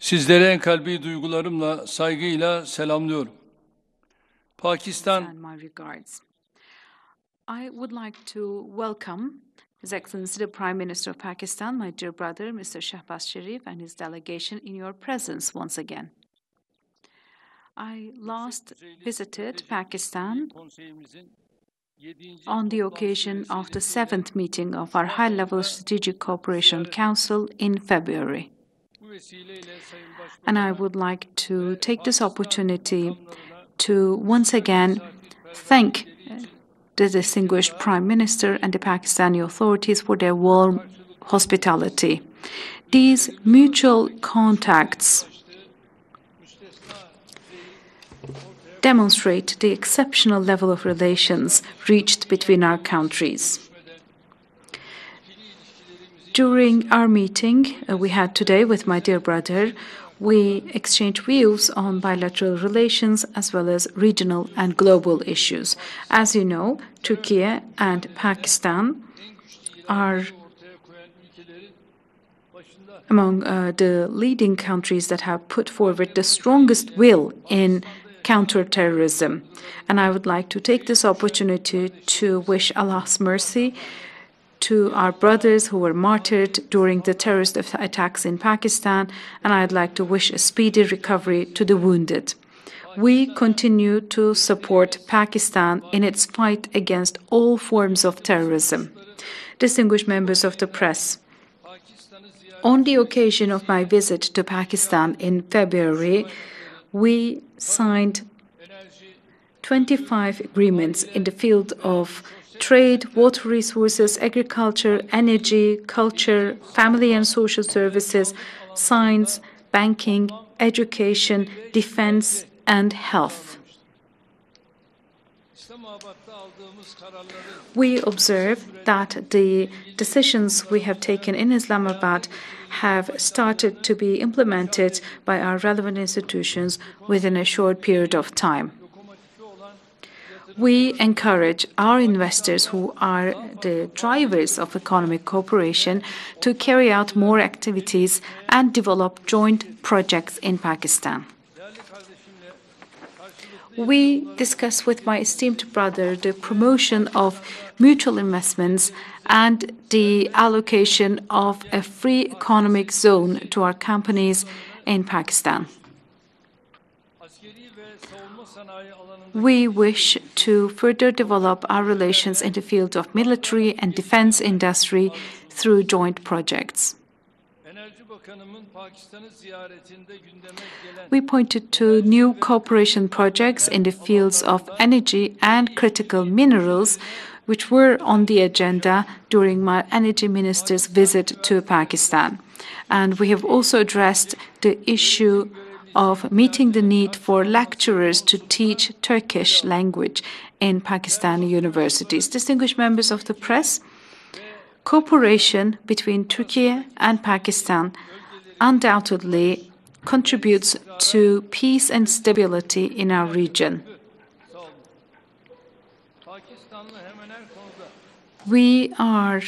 Sizleri en kalbi duygularımla, saygıyla selamlıyorum. Pakistan, My regards. I would like to welcome His Excellency the Prime Minister of Pakistan, my dear brother, Mr. Shehbaz Sharif, and his delegation in your presence once again. I last visited Pakistan on the occasion of the 7th meeting of our High-Level Strategic Cooperation Council in February. And I would like to take this opportunity to once again thank the distinguished Prime Minister and the Pakistani authorities for their warm hospitality. These mutual contacts demonstrate the exceptional level of relations reached between our countries. During our meeting we had today with my dear brother, we exchanged views on bilateral relations as well as regional and global issues. As you know, Turkey and Pakistan are among the leading countries that have put forward the strongest will in counterterrorism. And I would like to take this opportunity to wish Allah's mercy to our brothers who were martyred during the terrorist attacks in Pakistan, and I'd like to wish a speedy recovery to the wounded. We continue to support Pakistan in its fight against all forms of terrorism. Distinguished members of the press, on the occasion of my visit to Pakistan in February, we signed 25 agreements in the field of trade, water resources, agriculture, energy, culture, family and social services, science, banking, education, defense, and health. We observe that the decisions we have taken in Islamabad have started to be implemented by our relevant institutions within a short period of time. We encourage our investors, who are the drivers of economic cooperation, to carry out more activities and develop joint projects in Pakistan. We discuss with my esteemed brother the promotion of mutual investments and the allocation of a free economic zone to our companies in Pakistan. We wish to further develop our relations in the field of military and defense industry through joint projects. We pointed to new cooperation projects in the fields of energy and critical minerals, which were on the agenda during my energy minister's visit to Pakistan. And we have also addressed the issue of meeting the need for lecturers to teach Turkish language in Pakistani universities. Distinguished members of the press, cooperation between Turkey and Pakistan undoubtedly contributes to peace and stability in our region. We are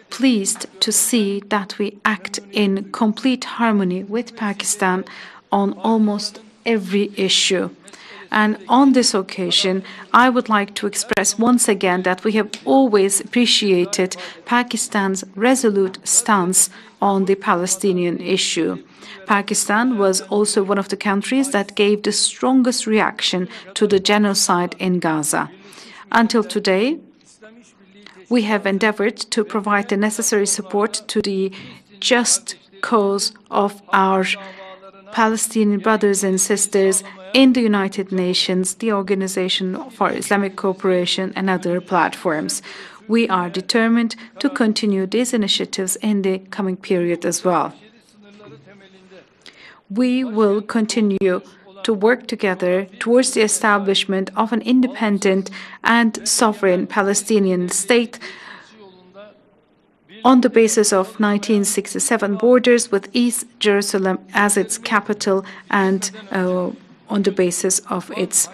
pleased to see that we act in complete harmony with Pakistan on almost every issue. And on this occasion, I would like to express once again that we have always appreciated Pakistan's resolute stance on the Palestinian issue. Pakistan was also one of the countries that gave the strongest reaction to the genocide in Gaza. Until today, we have endeavored to provide the necessary support to the just cause of our Palestinian brothers and sisters in the United Nations, the Organization for Islamic Cooperation, and other platforms. We are determined to continue these initiatives in the coming period as well. We will continue to work together towards the establishment of an independent and sovereign Palestinian state on the basis of 1967 borders, with East Jerusalem as its capital and on the basis of its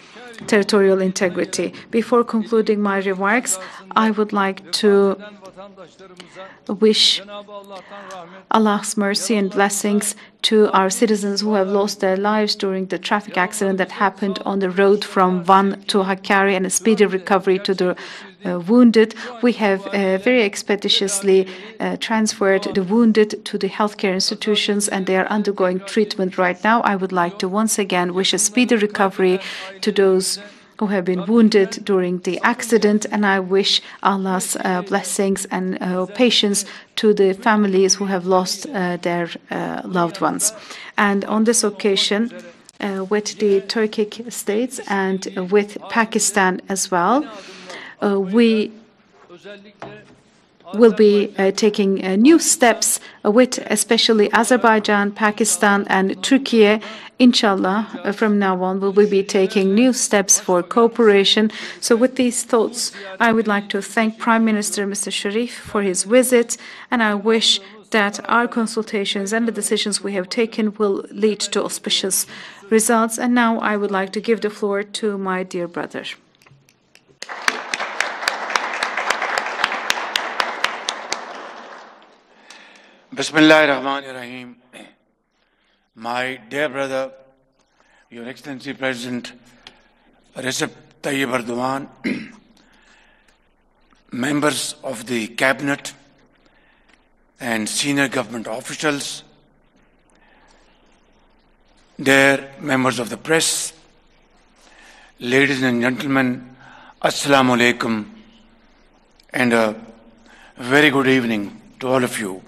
territorial integrity. Before concluding my remarks, I would like to wish Allah's mercy and blessings to our citizens who have lost their lives during the traffic accident that happened on the road from Van to Hakkari, and a speedy recovery to the wounded. We have very expeditiously transferred the wounded to the healthcare institutions, and they are undergoing treatment right now. I would like to once again wish a speedy recovery to those who have been wounded during the accident, and I wish Allah's blessings and patience to the families who have lost their loved ones. And on this occasion, with the Turkic states and with Pakistan as well, we will be taking new steps with especially Azerbaijan, Pakistan and Turkey. Inshallah, from now on, we will be taking new steps for cooperation. So with these thoughts, I would like to thank Prime Minister Mr. Sharif for his visit, and I wish that our consultations and the decisions we have taken will lead to auspicious results. And now I would like to give the floor to my dear brother. Bismillahirrahmanirrahim. My dear brother, Your Excellency President Recep Tayyip Erdogan, members of the Cabinet and senior government officials, dear members of the press, ladies and gentlemen, Assalamu alaikum, and a very good evening to all of you.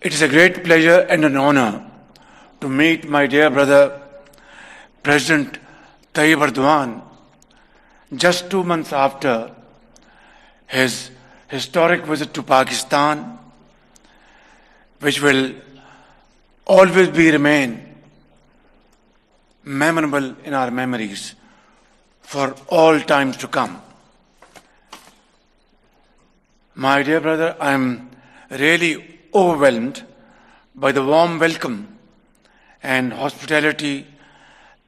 It is a great pleasure and an honor to meet my dear brother, President Tayyip Erdogan, just 2 months after his historic visit to Pakistan, which will always remain memorable in our memories for all times to come. My dear brother, I am really overwhelmed by the warm welcome and hospitality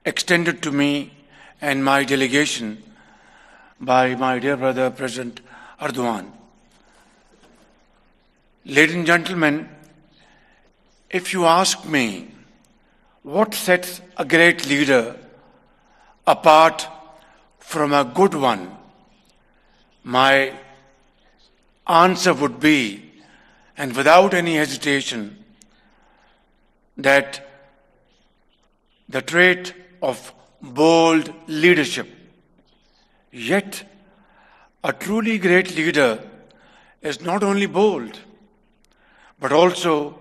extended to me and my delegation by my dear brother President Erdogan. Ladies and gentlemen, if you ask me what sets a great leader apart from a good one, my answer would be, and without any hesitation, that the trait of bold leadership. Yet, a truly great leader is not only bold, but also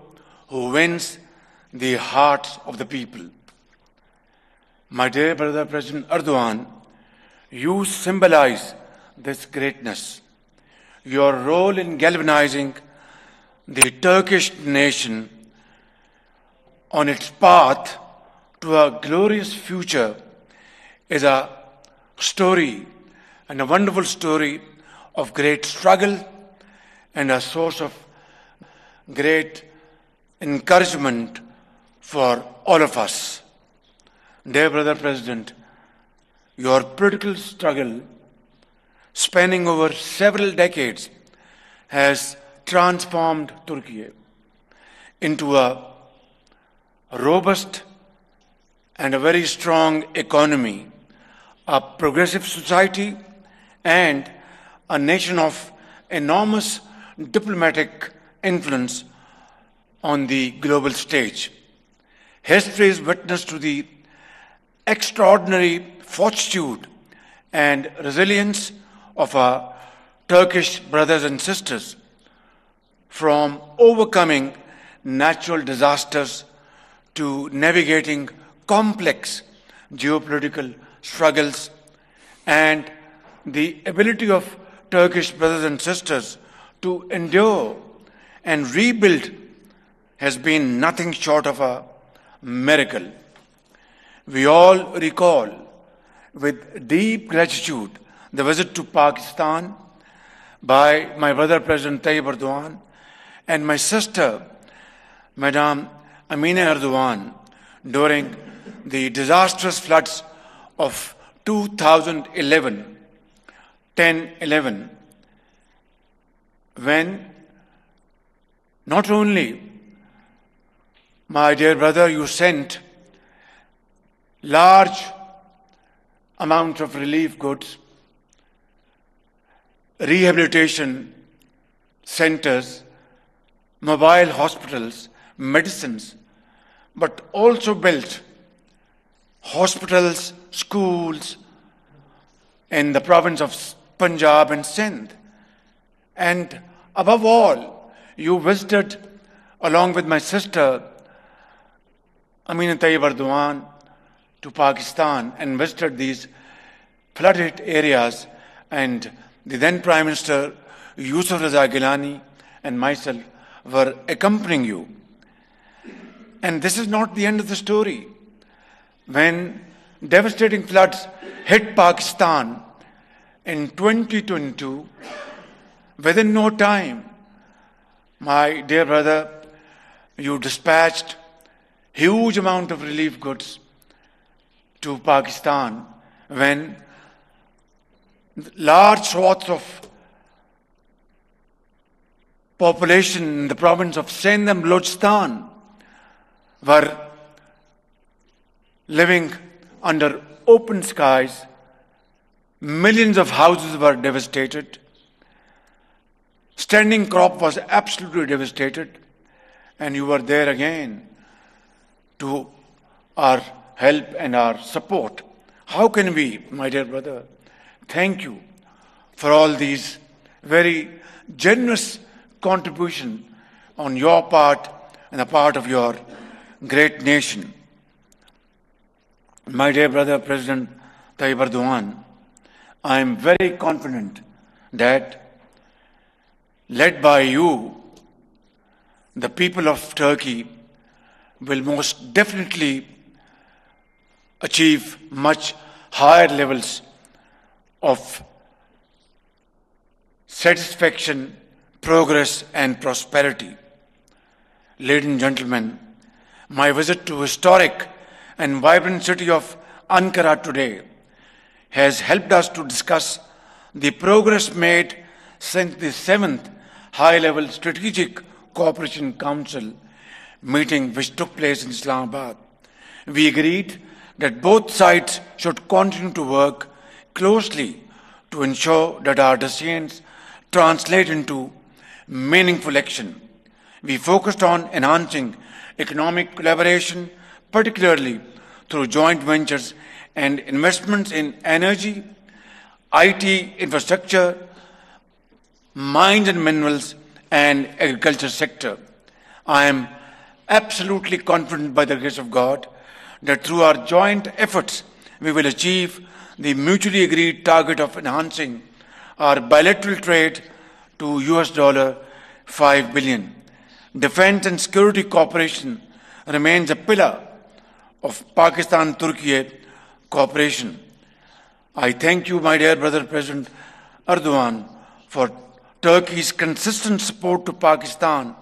who wins the hearts of the people. My dear brother President Erdogan, you symbolize this greatness. Your role in galvanizing the Turkish nation on its path to a glorious future is a story, and a wonderful story of great struggle and a source of great encouragement for all of us. Dear brother President, your political struggle spanning over several decades has transformed Turkey into a robust and a very strong economy, a progressive society, and a nation of enormous diplomatic influence on the global stage. History is witness to the extraordinary fortitude and resilience of our Turkish brothers and sisters, from overcoming natural disasters to navigating complex geopolitical struggles, and the ability of Turkish brothers and sisters to endure and rebuild has been nothing short of a miracle. We all recall with deep gratitude the visit to Pakistan by my brother President Tayyip Erdogan and my sister, Madam Amina Erdogan, during the disastrous floods of 2011, 10-11, when not only, my dear brother, you sent large amounts of relief goods, rehabilitation centers, mobile hospitals, medicines, but also built hospitals, schools in the province of Punjab and Sindh. And above all, you visited, along with my sister, Amina Tayyip Erdogan, to Pakistan and visited these flooded areas, and the then Prime Minister Yusuf Raza Gilani and myself were accompanying you. And this is not the end of the story. When devastating floods hit Pakistan in 2022, within no time, my dear brother, you dispatched huge amount of relief goods to Pakistan when large swaths of population in the province of Sindh and Balochistan were living under open skies. Millions of houses were devastated. Standing crop was absolutely devastated. And you were there again to our help and our support. How can we, my dear brother, thank you for all these very generous contribution on your part and the part of your great nation. My dear brother, President Tayyip Erdogan, I am very confident that, led by you, the people of Turkey will most definitely achieve much higher levels of satisfaction, progress and prosperity. Ladies and gentlemen, my visit to historic and vibrant city of Ankara today has helped us to discuss the progress made since the 7th High-Level Strategic Cooperation Council meeting which took place in Islamabad. We agreed that both sides should continue to work closely to ensure that our decisions translate into meaningful action. We focused on enhancing economic collaboration, particularly through joint ventures and investments in energy, IT infrastructure, mines and minerals, and agriculture sector. I am absolutely confident by the grace of God that through our joint efforts we will achieve the mutually agreed target of enhancing our bilateral trade to $5 billion. Defense and security cooperation remains a pillar of Pakistan-Turkey cooperation. I thank you, my dear brother President Erdogan, for Turkey's consistent support to Pakistan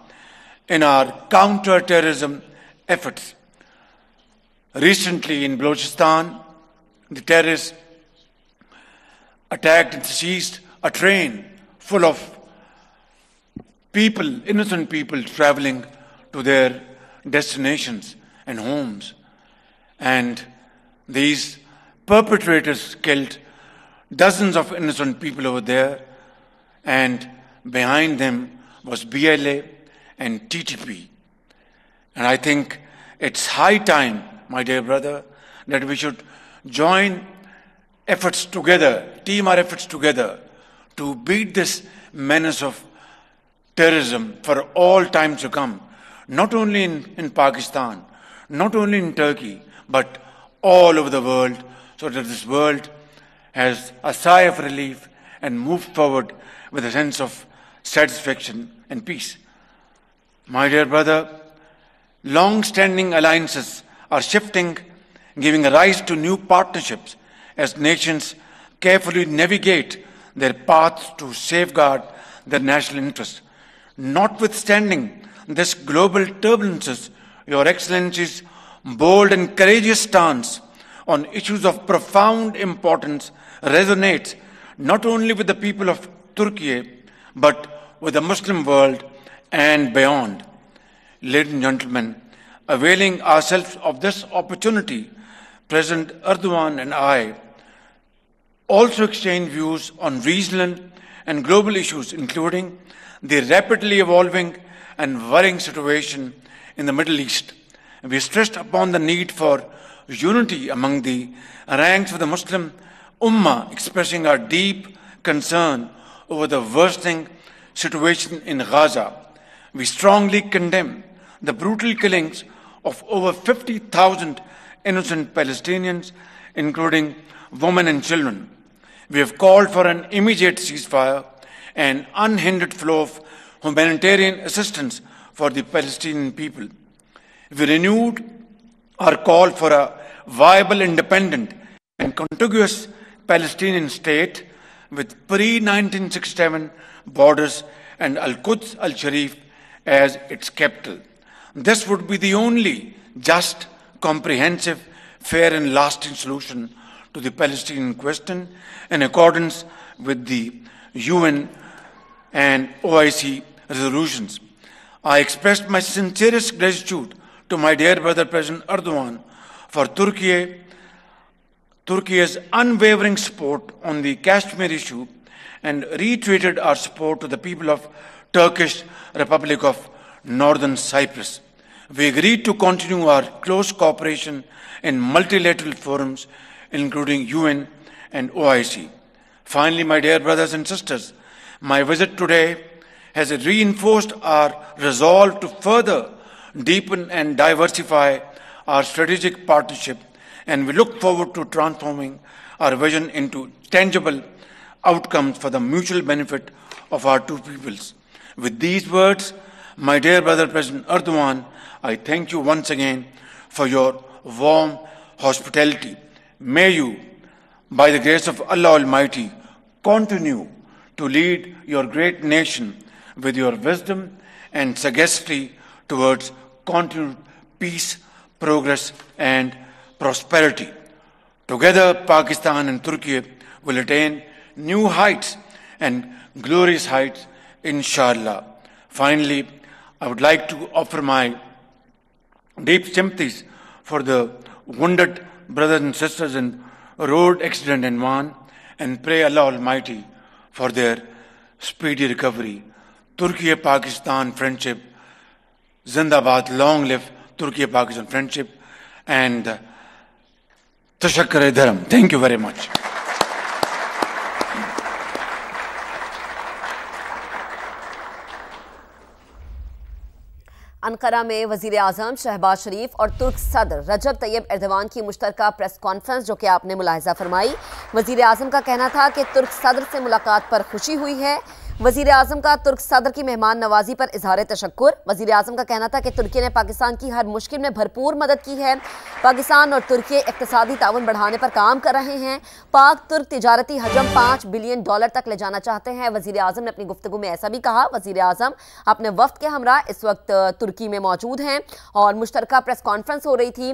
in our counter-terrorism efforts. Recently in Balochistan, the terrorists attacked and seized a train full of people, innocent people traveling to their destinations and homes. And these perpetrators killed dozens of innocent people over there, and behind them was BLA and TTP. And I think it's high time, my dear brother, that we should join efforts together, team our efforts together to beat this menace of terrorism for all times to come, not only in Pakistan, not only in Turkey, but all over the world, so that this world has a sigh of relief and moves forward with a sense of satisfaction and peace. My dear brother, long-standing alliances are shifting, giving rise to new partnerships as nations carefully navigate their paths to safeguard their national interests. Notwithstanding this global turbulences, Your Excellency's bold and courageous stance on issues of profound importance resonates not only with the people of Turkey, but with the Muslim world and beyond. Ladies and gentlemen, availing ourselves of this opportunity, President Erdogan and I also exchange views on regional and global issues, including the rapidly evolving and worrying situation in the Middle East. We stressed upon the need for unity among the ranks of the Muslim Ummah, expressing our deep concern over the worsening situation in Gaza. We strongly condemn the brutal killings of over 50,000 innocent Palestinians, including women and children. We have called for an immediate ceasefire and unhindered flow of humanitarian assistance for the Palestinian people. We renewed our call for a viable, independent, and contiguous Palestinian state with pre-1967 borders and Al-Quds al-Sharif as its capital. This would be the only just, comprehensive, fair and lasting solution to the Palestinian question in accordance with the UN and OIC resolutions. I expressed my sincerest gratitude to my dear brother President Erdogan for Turkey's unwavering support on the Kashmir issue and reiterated our support to the people of Turkish Republic of Northern Cyprus. We agreed to continue our close cooperation in multilateral forums, including UN and OIC. Finally, my dear brothers and sisters, my visit today has reinforced our resolve to further deepen and diversify our strategic partnership, and we look forward to transforming our vision into tangible outcomes for the mutual benefit of our two peoples. With these words, my dear brother President Erdogan, I thank you once again for your warm hospitality. May you, by the grace of Allah Almighty, continue to lead your great nation with your wisdom and sagacity towards continued peace, progress, and prosperity. Together, Pakistan and Turkey will attain new heights and glorious heights, inshallah. Finally, I would like to offer my deep sympathies for the wounded brothers and sisters in road accident in Van and pray Allah Almighty for their speedy recovery. Turkey-Pakistan friendship, Zindabad, long live Turkey-Pakistan friendship, and Tashakkar Dharam. Thank you very much. Ankara में वज़ीर आज़म शहबाज शरीफ और तुर्क सदर रजब Tayyip Erdogan की मुश्तरका press conference जो कि आपने मुलाहिज़ा फरमाई। वज़ीर आज़म का कहना था कि तुर्क सदर से मुलाकात पर खुशी हुई है। वज़ीर आज़म का तुर्क सदर की मेहमान नवाजी पर इजहार तशक्कुर। वज़ीर आज़म का कहना था कि तुर्की ने पाकिस्तान की हर मुश्किल में भरपूर मदद की है। पाकिस्तान और तुर्की इक़्तिसादी ताउन बढ़ाने पर काम कर रहे हैं। पाक तुर्क तिजारती हजम $5 बिलियन तक ले जाना चाहते हैं। वज़ीर आज़म ने अपनी गुफ्तगू में ऐसा भी कहा। वज़ीर आज़म अपने वफ्द के हमरा इस वक्त तुर्की में मौजूद हैं और मुश्तरका प्रेस कॉन्फ्रेंस हो रही थी।